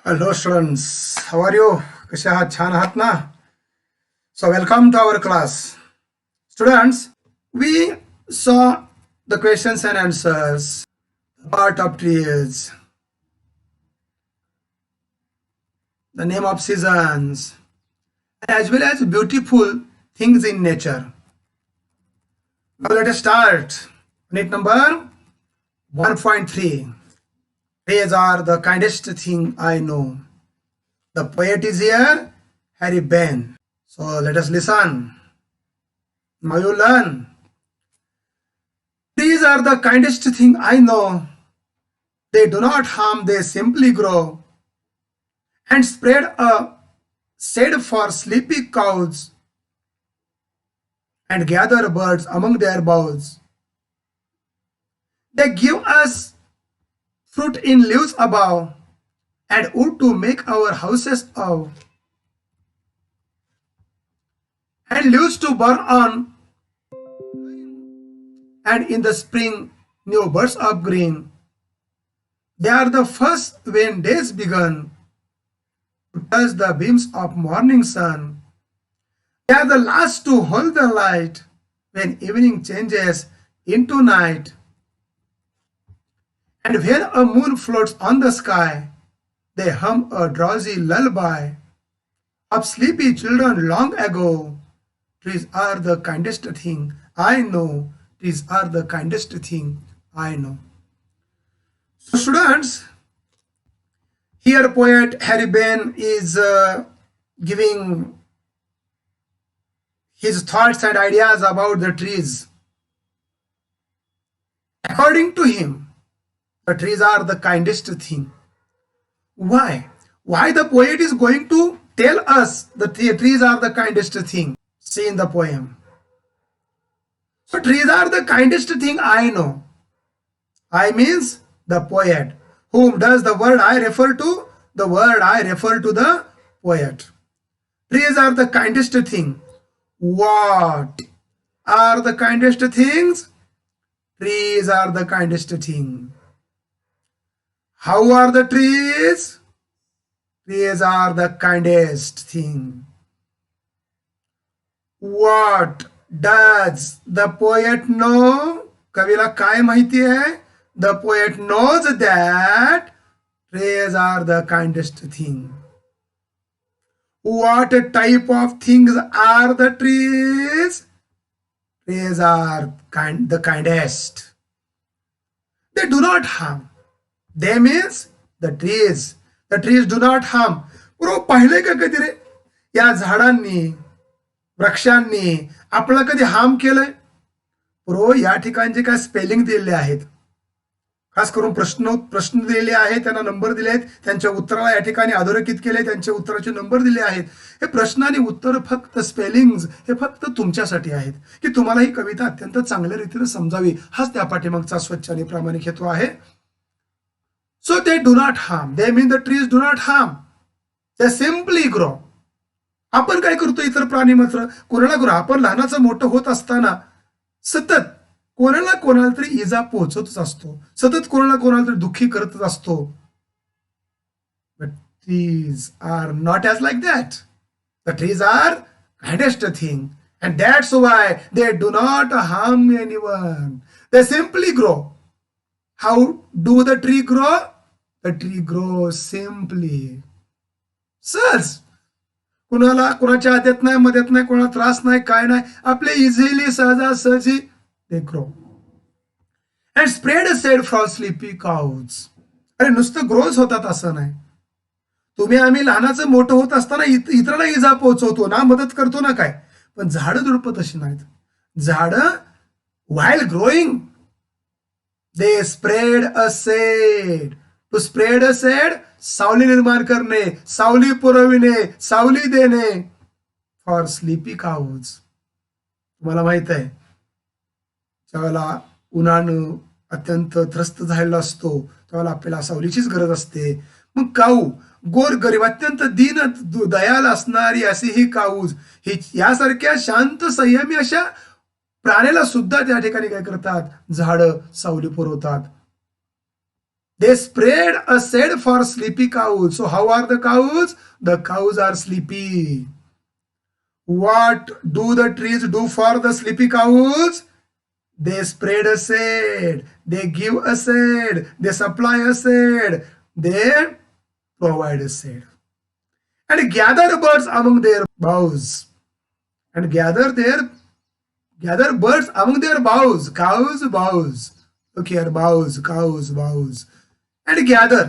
Hello students, how are you? कसे आहात? छान आहात ना? So welcome to our class. Students, we saw the questions and answers, part of trees, the name of seasons, as well as beautiful things in nature. Now let us start. Unit number 1.3. Trees are the kindest thing I know. The poet is here, Harry Ben. So let us listen. Now you learn. Trees are the kindest thing I know. They do not harm, they simply grow and spread a shade for sleepy cows and gather birds among their boughs. They give us fruit in leaves above and wood to make our houses of, and leaves to burn on, and in the spring new birds of green. They are the first when days begun to touch the beams of morning sun. They are the last to hold the light when evening changes into night. And when a moon floats on the sky, they hum a drowsy lullaby of sleepy children long ago. Trees are the kindest thing I know. Trees are the kindest thing I know. So students, here poet Harry Ben is giving his thoughts and ideas about the trees. According to him, the trees are the kindest thing. Why? Why the poet is going to tell us that the trees are the kindest thing? See in the poem. So trees are the kindest thing I know. I means the poet. Whom does the word I refer to? The word I refer to the poet. Trees are the kindest thing. What are the kindest things? Trees are the kindest thing. How are the trees? Trees are the kindest thing. What does the poet know? कवीला काय माहिती आहे? The poet knows that trees are the kindest thing. What type of things are the trees? Trees are the kindest. They do not harm. They means the trees. The trees do not harm. बरोबर पाहिले का कधी रे या झाडांनी वृक्षांनी आपल्याला कधी harm केलंय? बरोबर या ठिकाणी जे काय स्पेलिंग दिलेले आहेत, खास करून प्रश्न दिलेले आहेत, त्यांना नंबर दिले आहेत, त्यांच्या उत्तराला या ठिकाणी अधोरेखित केले, त्यांच्या उत्तराचे नंबर दिले आहेत. हे प्रश्न आणि उत्तर फक्त स्पेलिंग्स हे फक्त तुमच्यासाठी आहेत की तुम्हाला ही कविता अत्यंत चांगल्या रीतीने समजावी, हाच त्या पाठीमागचा स्वच्छ आणि प्रामाणिक हेतू आहे. So they do not harm. They mean the trees do not harm. They simply grow. आपण काय करतो इतर प्राणी मात्र कोणाला ग्रो, आपण लहानाचं मोठं होत असताना सतत कोणाला कोणाला तरी इजा पोहोचतच असतो, सतत कोणाला कोणाला तरी दुःखी करतच असतो. But trees are not as like that. The trees are kindest thing, and that's why they do not harm anyone. They simply grow. How do the tree grow? The tree grows simply. सहज, कुणाला कुणाच्या आद्यात नाही, मध्यात नाही, कोणाला त्रास नाही, काय नाही, आपले इझिली सहजासहजी they grow and spread a shade for sleepy cows. अरे नुसतं ग्रोज होतात असं नाही. तुम्ही आम्ही लहानाचं मोठं होत असताना इतरांना इजा पोहोचवतो ना, मदत करतो ना काय, पण झाडं झुडपं तशी नाहीत. झाडं while growing they spread a shade. To spread a shade, सावली निर्माण करणे, सावली पुरविणे, सावली देणे फॉर स्लीपी काऊज. तुम्हाला माहित आहे ज्यावेळेला उन्हानं अत्यंत त्रस्त झालेला असतो त्यावेळेला आपल्याला सावलीचीच गरज असते. मग काऊ गोर गरीब अत्यंत दीन दयाल असणारी अशी ही काऊज ही यासारख्या शांत संयमी अशा प्राण्याला सुद्धा त्या ठिकाणी काय करतात, झाडं सावली पुरवतात. They spread a shade for sleepy cows. So how are the cows? The cows are sleepy. What do the trees do for the sleepy cows? They spread a shade. They give a shade. They supply a shade. They provide a shade. And gather birds among their boughs. And gather birds among their boughs. Cows, boughs. Look here, boughs, cows, boughs. And gather.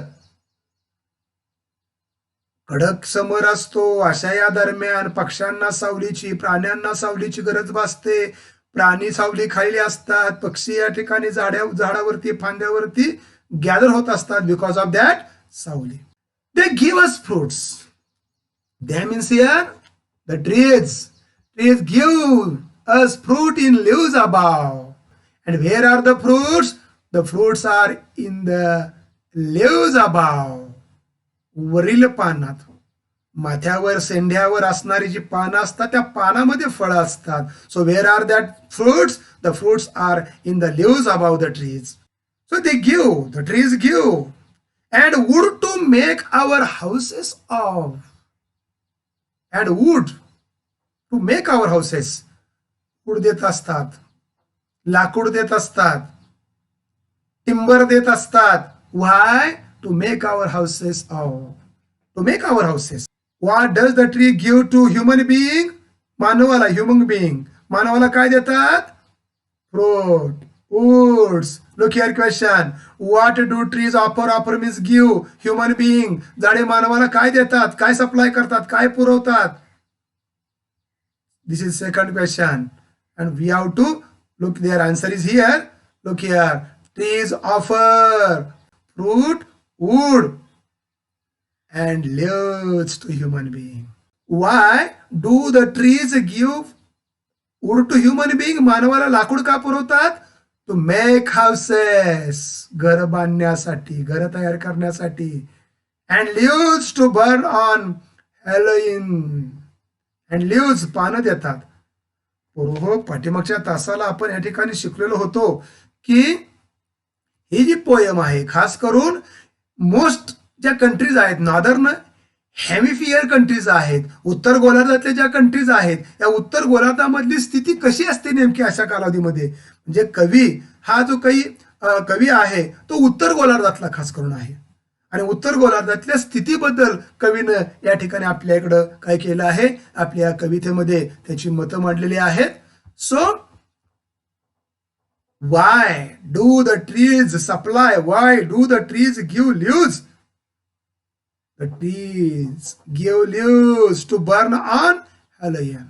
कडक समर असतो, अशा या दरम्यान पक्ष्यांना सावलीची, प्राण्यांना सावलीची गरज भासते. प्राणी सावली खायली असतात, पक्षी या ठिकाणी झाडावरती फांद्यावरती गॅदर होत असतात बिकॉज ऑफ दॅट सावली. They give us fruits. They means here the trees give us fruit in leaves above. And where are the fruits? The fruits are in the leaves above. वरील पानात, माथ्यावर शेंड्यावर असणारी जी पानं असतात त्या पानामध्ये फळं असतात. So where are that fruits? The fruits are in the leaves above the trees. So they give, the trees give and wood to make our houses of. And wood to make our houses. Wood देत असतात, लाकूड देत असतात, timber देत असतात. व्हाय? To make our houses to make our houses. What does the tree give to human being? मानवाला, human being. मानवाला काय देतात? Fruit, woods. Look here question. What do trees offer? Offer means give. Human being. झाडे मानवाला काय देतात? काय supply करतात? काय पुरवतात? This is second question. And we have to look, their answer is here. Look here. Trees offer fruit, wood and leaves to human being. Why do the trees give wood to human being? मानवाला लाकूड का पुरवतात? To make houses. घर बांधण्यासाठी, घर तयार करण्यासाठी. And leaves to burn on Halloween. And leaves पानं देतात. पाठीमागच्या तासाला आपण या ठिकाणी शिकलेलो होतो की ही जी पोयम आहे खास करून मोस्ट ज्या कंट्रीज आहेत, नॉर्दर्न हेमिफियर कंट्रीज आहेत, उत्तर गोलार्धातल्या ज्या कंट्रीज आहेत, या उत्तर गोलार्धामधली स्थिती कशी असते नेमकी अशा कालावधीमध्ये. म्हणजे कवी हा जो काही कवी आहे तो उत्तर गोलार्धातला खास करून आहे आणि उत्तर गोलार्धातल्या स्थितीबद्दल कवीनं या ठिकाणी आपल्या इकडं काय केलं आहे, आपल्या कवितेमध्ये त्याची मतं मांडलेली आहेत. So why do the trees supply? Why do the trees give leaves? The trees give leaves to burn on Halloween.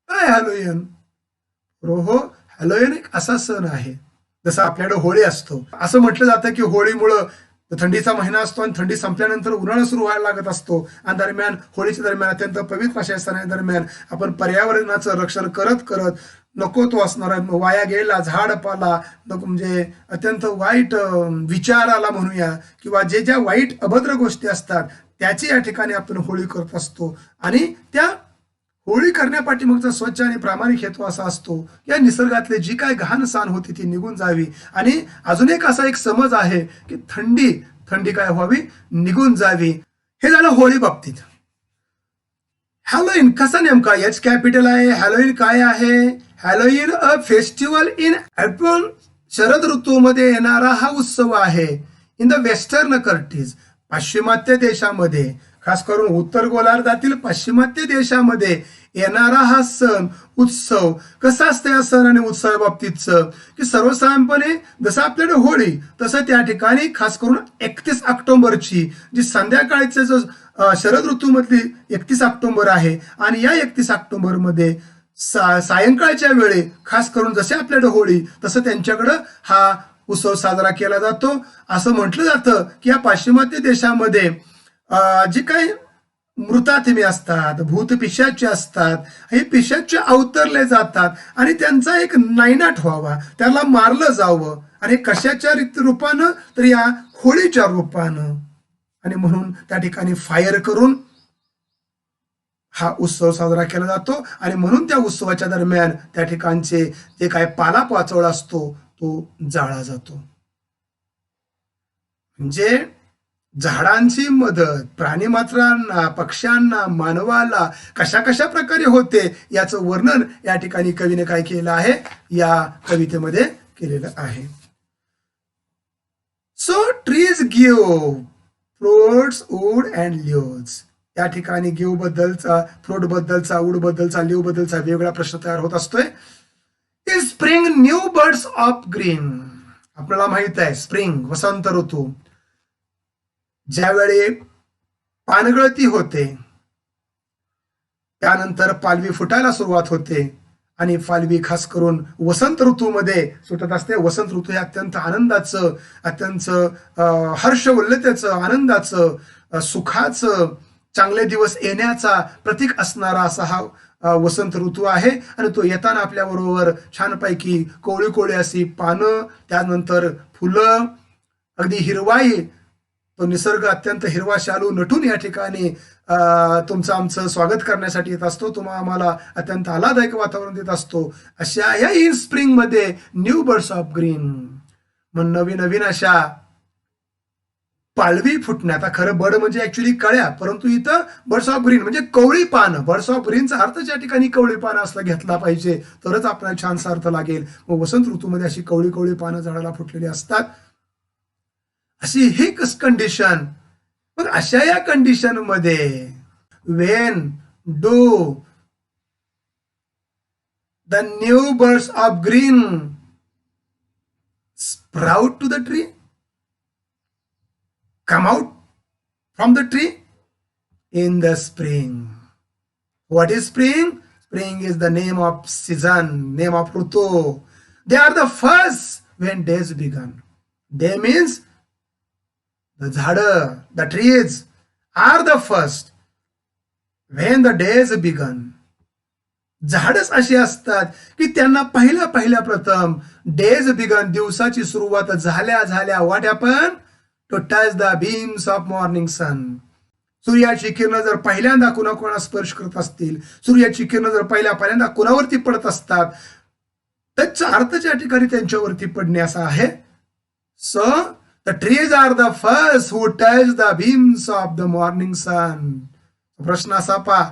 काय हॅलोवीन? हॅलोवीन एक असा सण आहे जसं आपल्याकडे होळी असतो. असं म्हटलं जातं की होळीमुळं थंडीचा महिना असतो आणि थंडी संपल्यानंतर उन्हाळा सुरू व्हायला लागत असतो आणि दरम्यान होळीच्या दरम्यान अत्यंत पवित्र अशा सणादरम्यान आपण पर्यावरणाचं रक्षण करत करत नको तो असणारा वाया गेला झाडपाला नको म्हणजे अत्यंत वाईट विचाराला म्हणूया किंवा जे ज्या वाईट अभद्र गोष्टी असतात त्याची या ठिकाणी आपण होळी करत असतो. आणि त्या होळी करण्यापाठीमागचा स्वच्छ आणि प्रामाणिक हेतू असा असतो या निसर्गातले जी काय घाण साण होती ती निघून जावी. आणि अजून एक असा एक समज आहे की थंडी काय व्हावी, निघून जावी. हे झालं होळी बाबतीत. हॅलोवीन कसा नेमका? एच कॅपिटल आहे. हॅलोवीन काय आहे? Halloween a festival in April. Sharad ऋतूमध्ये येणारा हा उत्सव आहे. इन द वेस्टर्न कंट्रीज, पाश्चिमात्य देशामध्ये, खास करून उत्तर गोलार्धातील पाश्चिमात्य देशामध्ये येणारा हा सण उत्सव कसा असतं या सण आणि उत्सव बाबतीतचं की सर्वसाधारणपणे जसं आपल्याकडे होळी तसं त्या ठिकाणी खास करून 31 ऑक्टोबरची जी संध्याकाळचे जो शरद ऋतूमधली 31 ऑक्टोबर आहे आणि या 31 ऑक्टोबरमध्ये सायंकाळच्या वेळी खास करून जसे आपल्याकडे होळी तसं त्यांच्याकडं हा उत्सव साजरा केला जातो. असं म्हटलं जातं की या पाश्चिमात्य देशामध्ये जे काही मृतात्मे असतात, भूत पिशाचे असतात, हे पिशाचे अवतरले जातात आणि त्यांचा एक नायनाट व्हावा, त्याला मारलं जावं आणि कशाच्या रूपानं तर या होळीच्या रूपानं. आणि म्हणून त्या ठिकाणी फायर करून हा उत्सव साजरा केला जातो आणि म्हणून त्या उत्सवाच्या दरम्यान त्या ठिकाणचे जे काय पालापाचोळा असतो तो जाळला जातो. म्हणजे झाडांची मदत प्राणीमात्रांना, पक्ष्यांना, मानवाला कशा कशा प्रकारे होते याचं वर्णन या ठिकाणी कवीने काय केलं आहे, या कवितेमध्ये केलेलं आहे. So trees give fruits, wood and leaves. या ठिकाणी गिव्ह बद्दलचा, फ्रूट बद्दलचा, वूड बद्दलचा, लिव्ह बद्दलचा वेगळा प्रश्न तयार होत असतोय. In spring new birds of green. आपल्याला माहित आहे स्प्रिंग वसंत ऋतू, ज्यावेळी पानगळती होते त्यानंतर पालवी फुटायला सुरुवात होते आणि पालवी खास करून वसंत ऋतूमध्ये सुटत असते. वसंत ऋतू हे अत्यंत आनंदाचं, अत्यंत हर्षोल्लतेचं, आनंदाचं, सुखाचं, चांगले दिवस येण्याचा प्रतीक असणारा असा हा वसंत ऋतू आहे. आणि तो येताना आपल्याबरोबर छानपैकी कोवळी कोवळी अशी पानं, त्यानंतर फुलं, अगदी हिरवाई, तो निसर्ग अत्यंत हिरवा शालू नटून या ठिकाणी तुमचं आमचं स्वागत करण्यासाठी येत असतो. तुम्हाला आम्हाला अत्यंत आल्हाददायक वातावरण देत असतो. अशा या इन स्प्रिंग मध्ये न्यू बर्ड्स ऑफ ग्रीन, मग नवीन नवीन अशा पालवी फुटण्यात. खरं बर्ड म्हणजे ऍक्च्युली कळ्या, परंतु इथं बर्ड्स ऑफ ग्रीन म्हणजे कवळी पानं. बर्ड्स ऑफ ग्रीनचा अर्थ या ठिकाणी कवळी पानं असला घेतला पाहिजे, तरच आपल्याला छानसा अर्थ लागेल. मग वसंत ऋतूमध्ये अशी कवळी कवळी पानं झाडाला फुटलेली असतात, अशी ही कंडिशन. मग अशा या कंडिशन मध्ये when do the new birds of green sprout to the tree, come out from the tree? In the spring. What is spring? Spring is the name of season, name of rutu. They are the first when days begun. They means the झाडं, the trees are the first when the days begun. झाडच अशी असतात की त्यांना पहिल्या प्रथम days begun, दिवसाची सुरुवात झाल्या what happen to touch the beams of morning sun. सूर्याची किरण जर पहिल्यांदा कुणाकुणा स्पर्श करत असतील, सूर्याची किरण जर पहिल्यांदा कुणावरती पडत असतात, त्याचा अर्थ त्या ठिकाणी त्यांच्यावरती पडणे असा आहे. So the trees are the first who touch the beams of the morning sun. प्रश्न असा पहा,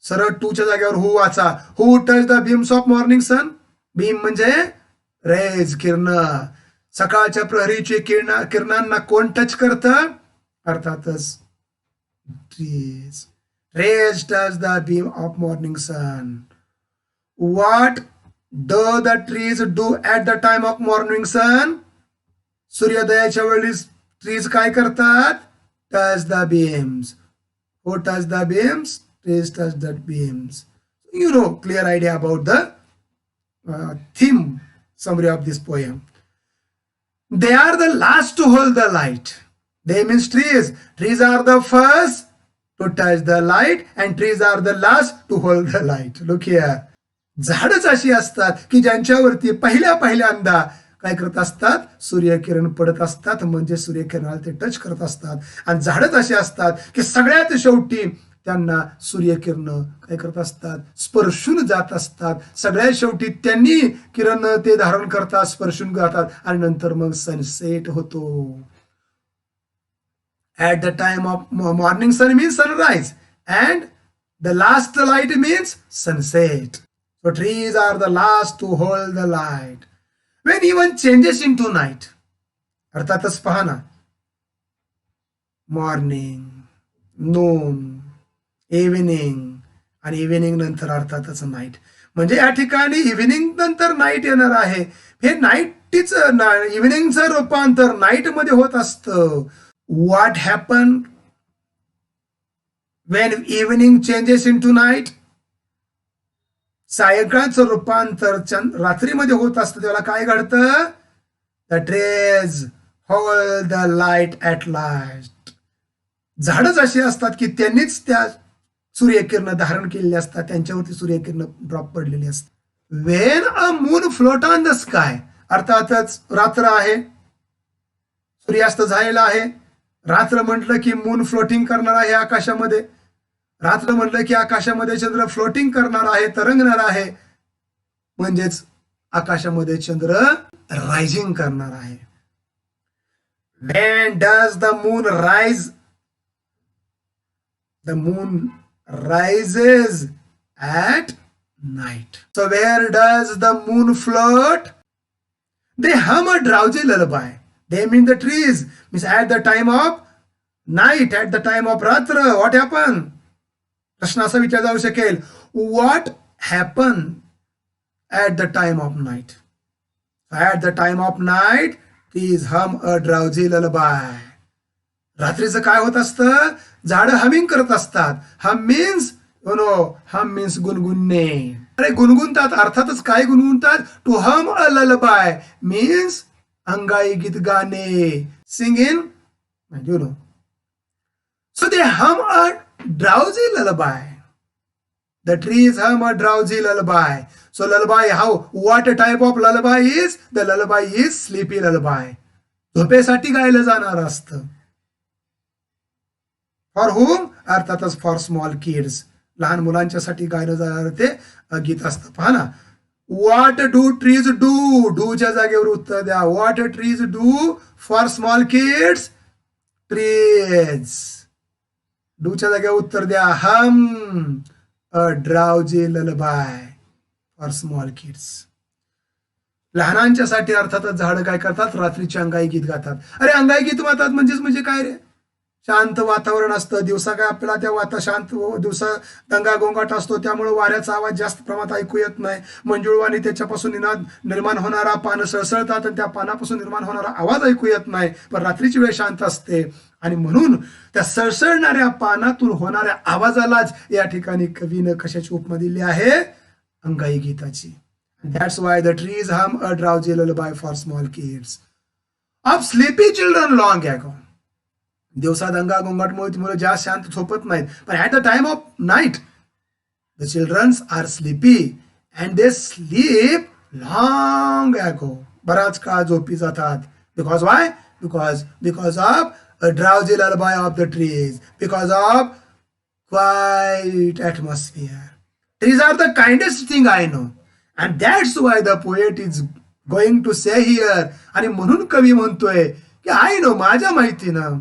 सरळ टूच्या जागेवर हु वाचा. Who touch the beams of morning sun. Beam म्हणजे रेज, किरण. सकाळच्या प्रहरीचे किरणांना कोण टच करतं? अर्थातच trees. Rays touch the beam of morning sun. What do the trees do at the time of morning sun? सूर्योदयाच्या वेळी ट्रीज काय करतात? Touch the beams. Who touch the beams? Trees touch the beams. You know, clear idea about the theme summary of this poem. They are the last to hold the light. They means trees. Trees are the first to touch the light and trees are the last to hold the light. Look here. झाडच अशी असतात की ज्यांच्यावरती पहिल्यांदा काय करत असतात? सूर्यकिरण पडत असतात, म्हणजे सूर्यकिरणाला ते टच करत असतात. आणि झाडच अशी असतात की सगळ्यात शेवटी त्यांना सूर्यकिरण काय करत असतात? स्पर्शून जात असतात. सगळ्यात शेवटी त्यांनी किरण ते धारण करतात, स्पर्शून जातात आणि नंतर मग सनसेट होतो. At the time of morning sun means sunrise and the last light means sunset. So trees are the last to hold the light when even changes in to night. अर्थातच पहा ना, मॉर्निंग, नून, इव्हिनिंग आणि evening नंतर अर्थातच night. म्हणजे या ठिकाणी evening नंतर नाईट येणार आहे. हे नाईटच इव्हिनिंगचं रूपांतर नाईट मध्ये होत असतं. What happen when evening changes in to night? सायंकाळचं रूपांतर रात्रीमध्ये होत असतं. तेव्हा काय घडतं? The trees hold the light at last. झाडच अशी असतात की त्यांनीच त्या सूर्यकिरण धारण केलेली असतात, त्यांच्यावरती सूर्यकिरण ड्रॉप पडलेली असतात. When a moon float on the sky. अर्थातच रात्र आहे, सूर्यास्त झालेला आहे. रात्र म्हटलं की मून फ्लोटिंग करणार आहे आकाशामध्ये. रात्र म्हटलं की आकाशामध्ये चंद्र फ्लोटिंग करणार आहे, तरंगणार आहे. म्हणजेच आकाशामध्ये चंद्र रायझिंग करणार आहे. When does the moon rise? The moon rises at night. So where does the moon float? They hum a drowsy lullaby. They mean the trees. Means at the time of night, at the time of ratra, what happened? प्रश्न असा विचार जाऊ शकेल, what happened at the time of night? At the time of night, trees hum a drowsy lullaby. रात्रीचं काय होत असतं? झाडं हमिंग करत असतात. हम मीन्स हम मीन्स गुणगुणणे. अरे गुणगुणतात, अर्थातच काय गुणगुणतात? To Hum a lullaby means अंगाई गीत गाणे. Singing So they hum a drowsy lullaby. The trees hum a drowsy lullaby. So lullaby, what a type of lullaby is? The lullaby is sleepy lullaby. झोपेसाठी गायलं जाणार असतं. For whom? अर्थातच for small kids. लहान मुलांच्यासाठी गायलं जाणार ते गीत असतं. पहा ना, व्हॉट डू ट्रीज डू? डूच्या जागेवर उत्तर द्या. What trees do for small kids? Trees. डूच्या जागेवर उत्तर द्या. Hum a drowsy lullaby for small kids. लहानांच्यासाठी अर्थातच झाडं काय करतात? रात्रीची अंगाई गीत गातात. अरे अंगाई गीत गातात म्हणजे काय रे? शांत वातावरण असतं. दिवसा काय आपल्याला त्या शांत दिवसा दंगा गोंगाट असतो, त्यामुळे वाऱ्याचा आवाज जास्त प्रमाणात ऐकू येत नाही. मंजुळवाणी त्याच्यापासून निर्माण होणारा, पानं सळसळतात आणि त्या पानापासून निर्माण होणारा आवाज ऐकू येत नाही. पण रात्रीची वेळ शांत असते आणि म्हणून त्या सळसळणाऱ्या पानातून होणाऱ्या आवाजालाच या ठिकाणी कवीनं कशाची उपमा दिली आहे? अंगाई गीताची. That's why the trees hum a drowsy lullaby for small kids. Of sleepy children long ago. दिवसा दंगा गोंगाटमुळे ती मुलं जास्त शांत झोपत नाहीत. पण at the time of night the childrens are sleepy and they sleep long ago. बराच काळ झोपी जातात. Because why? Because of a drowsy lullaby of the trees, because of quiet atmosphere. Trees are the kindest thing I know, and that's why the poet is going to say here. आणि म्हणून कवी म्हणतोय की I know, माझ्या माहितीनं,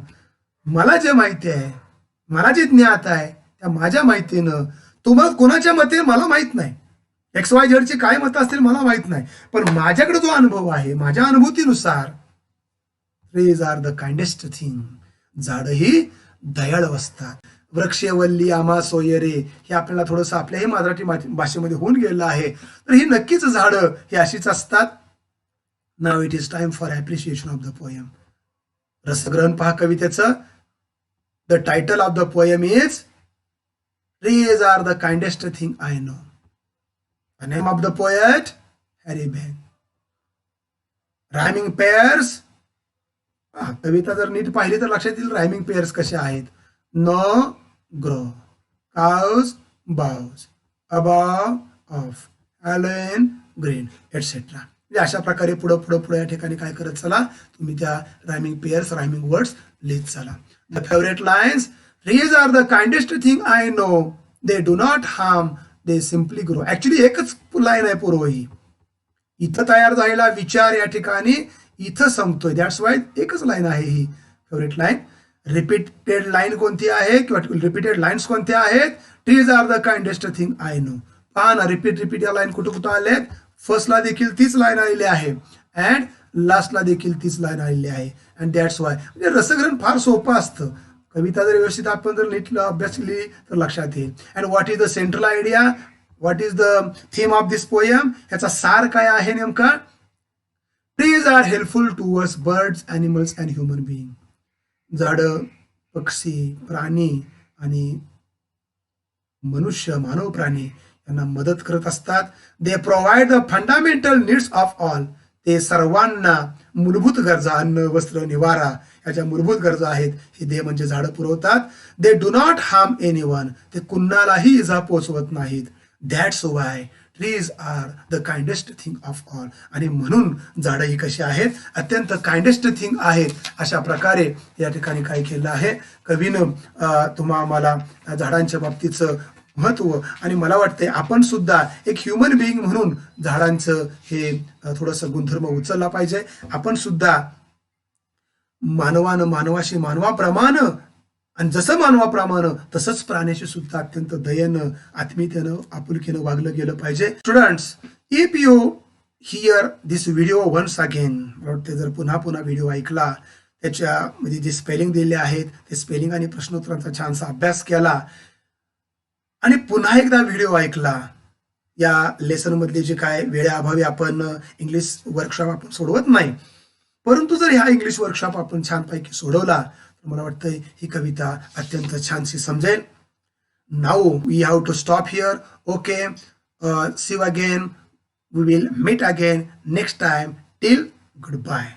मला जे माहिती आहे, मला जे ज्ञात आहे त्या माझ्या माहितीनं, तुम्हाला कोणाच्या मते मला माहित नाही, XYZ ची काय मतं असतील मला माहित नाही, पण माझ्याकडे जो अनुभव आहे, माझ्या अनुभूतीनुसार trees are the kindest thing. झाडं ही दयाळू असतात. वृक्षवल्ली आम्हा सोयरे हे आपल्याला थोडंसं आपल्याही मराठी भाषेमध्ये होऊन गेलं आहे. तर ही नक्कीच झाडं ही अशीच असतात. Now it is time for appreciation of the poem. रसग्रहण पहा कवितेचं. The title of the poem is trees are the kindest thing I know. The name of the poet Harry Behn. Rhyming pairs. कविता जर नीट पाहिली तर लक्षात येईल रायमिंग पेअर्स कसे आहेत. No, grow, cows, boughs, above, of, alone, green, etcetera. अशा प्रकारे पुढे या ठिकाणी काय करत चला, तुम्ही त्या रायमिंग पेअर्स, रायमिंग वर्ड्स लिहित चला. The favourite lines. Trees are the kindest thing I know. They do not harm, they simply grow. Actually एकच लाईन आहे पूर्व ही. इथं तयार झालेला विचार या ठिकाणी इथं संपतोय. दॅट्स वाय एकच लाईन आहे ही फेवरेट लाईन. रिपीटेड लाईन कोणती आहे किंवा रिपीटेड लाईन्स कोणत्या आहेत? Trees are the kindest thing I know. पहा ना, रिपीट या लाईन कुठं आल्यात. फर्स्टला देखील तीच लाईन आलेली आहे अँड लास्टला देखील तीच लाईन आलेली आहे. अँड दॅट्स वाय म्हणजे रसग्रहण फार सोपं असतं. कविता जर व्यवस्थित आपण जर नीट अभ्यास केली तर लक्षात येईल. And what is the central idea? What is the theme of this poem? ह्याचा सार काय आहे नेमका? Trees are helpful towards birds, animals and human being. झाडं, पक्षी, प्राणी आणि मनुष्य, मानव प्राणी यांना मदत करत असतात. They provide the fundamental needs of all. ते सर्वांना मूलभूत गरजा, अन्न, वस्त्र, निवारा ह्या ज्या मूलभूत गरजा आहेत हे दे म्हणजे झाडं पुरवतात. They do not harm anyone. ते कुणालाही इजा पोचवत नाहीत. That's why trees are the kindest thing of all. आणि म्हणून झाडं ही कशी आहेत? अत्यंत काइंडेस्ट थिंग आहेत. अशा प्रकारे या ठिकाणी काय केलं आहे कवीनं आम्हाला झाडांच्या बाबतीचं महत्व. आणि मला वाटतंय आपण सुद्धा एक ह्युमन बिईंग म्हणून झाडांचं हे थोडंसं गुणधर्म उचलला पाहिजे. आपण सुद्धा मानवानं मानवाशी मानवाप्रमाणे आणि जसं मानवाप्रमाणे तसंच प्राण्याशी सुद्धा अत्यंत दयेनं आत्मीयतेनं आपुलकीनं वागलं गेलं पाहिजे. Students, if you hear this video once again, वाटते जर पुन्हा पुन्हा व्हिडिओ ऐकला, त्याच्यामध्ये जे स्पेलिंग दिले आहेत ते स्पेलिंग आणि प्रश्नोत्तरांचा छानसा अभ्यास केला आणि पुन्हा एकदा व्हिडिओ ऐकला, या लेसन मधले जे काय वेळेअभावी आपण इंग्लिश वर्कशॉप आपण सोडवत नाही, परंतु जर ह्या इंग्लिश वर्कशॉप आपण छानपैकी सोडवला तर मला वाटतंय ही कविता अत्यंत छानशी समजेल. Now we have to stop here. Okay, see you again. We will meet again next time. Till goodbye.